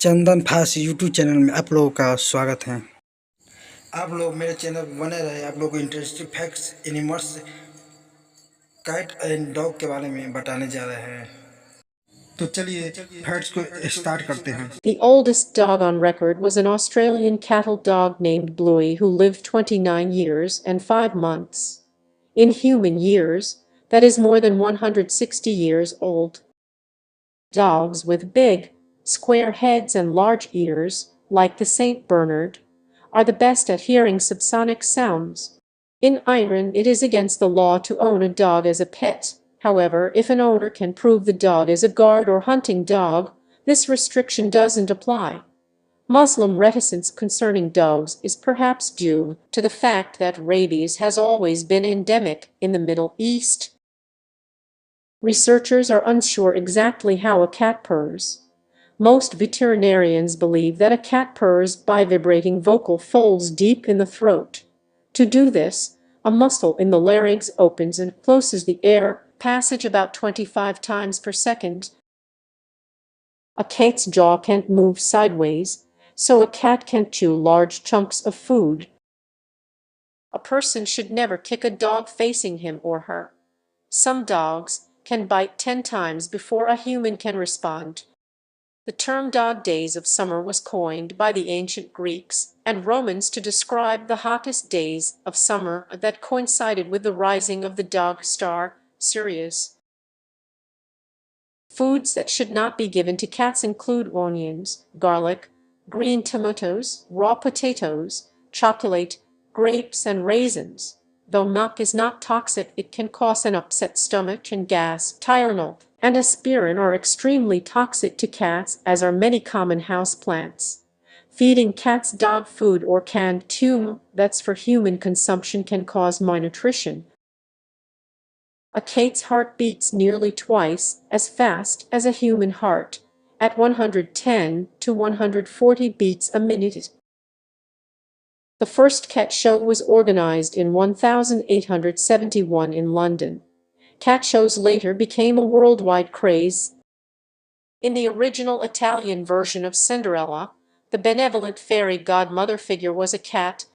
चंदन fast YouTube channel में आप लोगों का स्वागत है। आप लोग मेरे चैनल पर बने रहे। आप लोगों को interesting facts animals cat and dog के बारे में बताने जा रहे हैं। तो चलिए फैक्ट्स को स्टार्ट करते हैं। The oldest dog on record was an Australian cattle dog named Bluey who lived 29 years and 5 months. In human years, that is more than 160 years old. Dogs with big, square heads and large ears, like the St. Bernard, are the best at hearing subsonic sounds. In Iran, it is against the law to own a dog as a pet. However, if an owner can prove the dog is a guard or hunting dog, this restriction doesn't apply. Muslim reticence concerning dogs is perhaps due to the fact that rabies has always been endemic in the Middle East. Researchers are unsure exactly how a cat purrs. Most veterinarians believe that a cat purrs by vibrating vocal folds deep in the throat. To do this, a muscle in the larynx opens and closes the air passage about 25 times per second. A cat's jaw can't move sideways, so a cat can't chew large chunks of food. A person should never kick a dog facing him or her. Some dogs can bite 10 times before a human can respond. The term dog days of summer was coined by the ancient Greeks and Romans to describe the hottest days of summer that coincided with the rising of the dog star, Sirius. Foods that should not be given to cats include onions, garlic, green tomatoes, raw potatoes, chocolate, grapes, and raisins. Though milk is not toxic, it can cause an upset stomach and gas. Tylenol and aspirin are extremely toxic to cats, as are many common houseplants. Feeding cats dog food or canned tuna that's for human consumption can cause malnutrition. A cat's heart beats nearly twice as fast as a human heart, at 110 to 140 beats a minute. The first cat show was organized in 1871 in London. Cat shows later became a worldwide craze. In the original Italian version of Cinderella, the benevolent fairy godmother figure was a cat.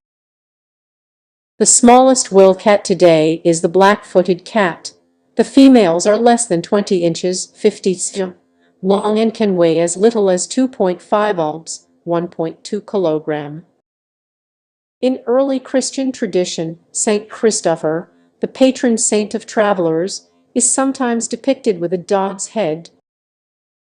The smallest will cat today is the black-footed cat. The females are less than 20 inches 50 cm long and can weigh as little as 2.5 ounces 1.2 kilogram. In early Christian tradition, Saint Christopher, the patron saint of travelers, is sometimes depicted with a dog's head.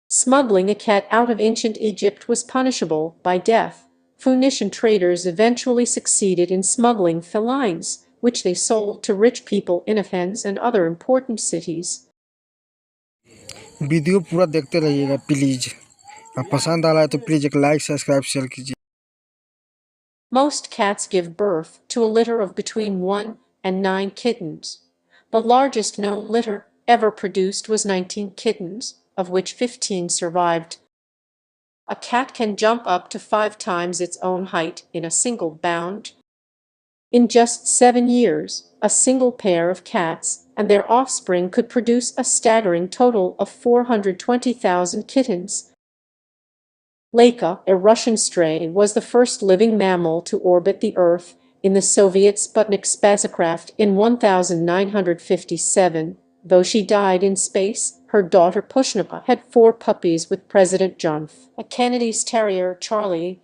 Smuggling a cat out of ancient Egypt was punishable by death. Phoenician traders eventually succeeded in smuggling felines, which they sold to rich people in Athens and other important cities. Video पूरा देखते रहिएगा please. पसंद आ रहा है तो please एक like subscribe share कीजिए। Most cats give birth to a litter of between 1 and 9 kittens. The largest known litter ever produced was 19 kittens, of which 15 survived. A cat can jump up to 5 times its own height in a single bound. In just 7 years, a single pair of cats and their offspring could produce a staggering total of 420,000 kittens. Laika, a Russian stray, was the first living mammal to orbit the Earth in the Soviet Sputnik spacecraft in 1957. Though she died in space, her daughter Pushnova had 4 puppies with President John F. Kennedy's terrier Charlie.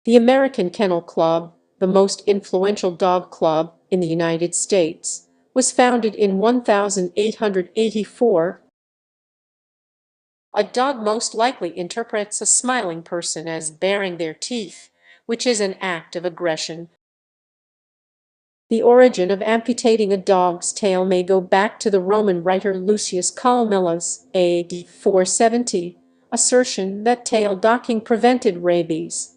The American Kennel Club, the most influential dog club in the United States, was founded in 1884. A dog most likely interprets a smiling person as baring their teeth, which is an act of aggression. The origin of amputating a dog's tail may go back to the Roman writer Lucius Columellus, AD 470, assertion that tail docking prevented rabies.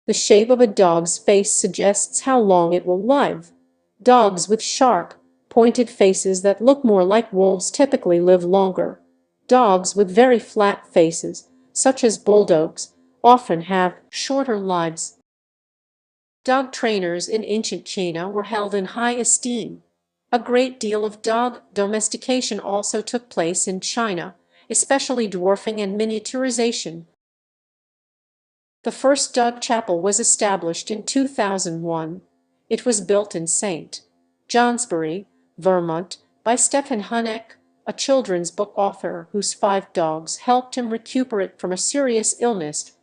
The shape of a dog's face suggests how long it will live. Dogs with sharp, pointed faces that look more like wolves typically live longer. Dogs with very flat faces, such as bulldogs, often have shorter lives. Dog trainers in ancient China were held in high esteem. A great deal of dog domestication also took place in China, especially dwarfing and miniaturization. The first dog chapel was established in 2001. It was built in St. Johnsbury, Vermont, by Stephen Hunneck, a children's book author whose 5 dogs helped him recuperate from a serious illness.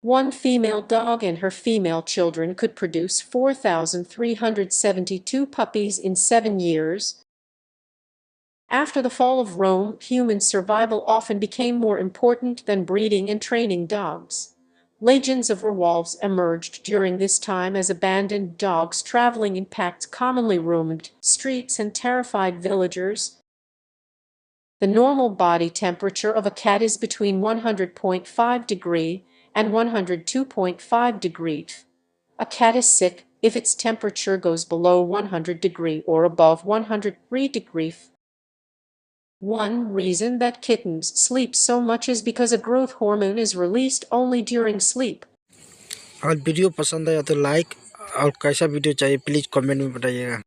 One female dog and her female children could produce 4,372 puppies in 7 years. After the fall of Rome, human survival often became more important than breeding and training dogs. Legions of werewolves emerged during this time as abandoned dogs traveling in packs commonly roamed streets and terrified villagers. The normal body temperature of a cat is between 100.5 degree and 102.5 degrees. A cat is sick if its temperature goes below 100 degree or above 103 degrees. One reason that kittens sleep so much is because a growth hormone is released only during sleep. अगर video पसंद आया तो like और कैसा video चाहिए please comment में बताइएगा।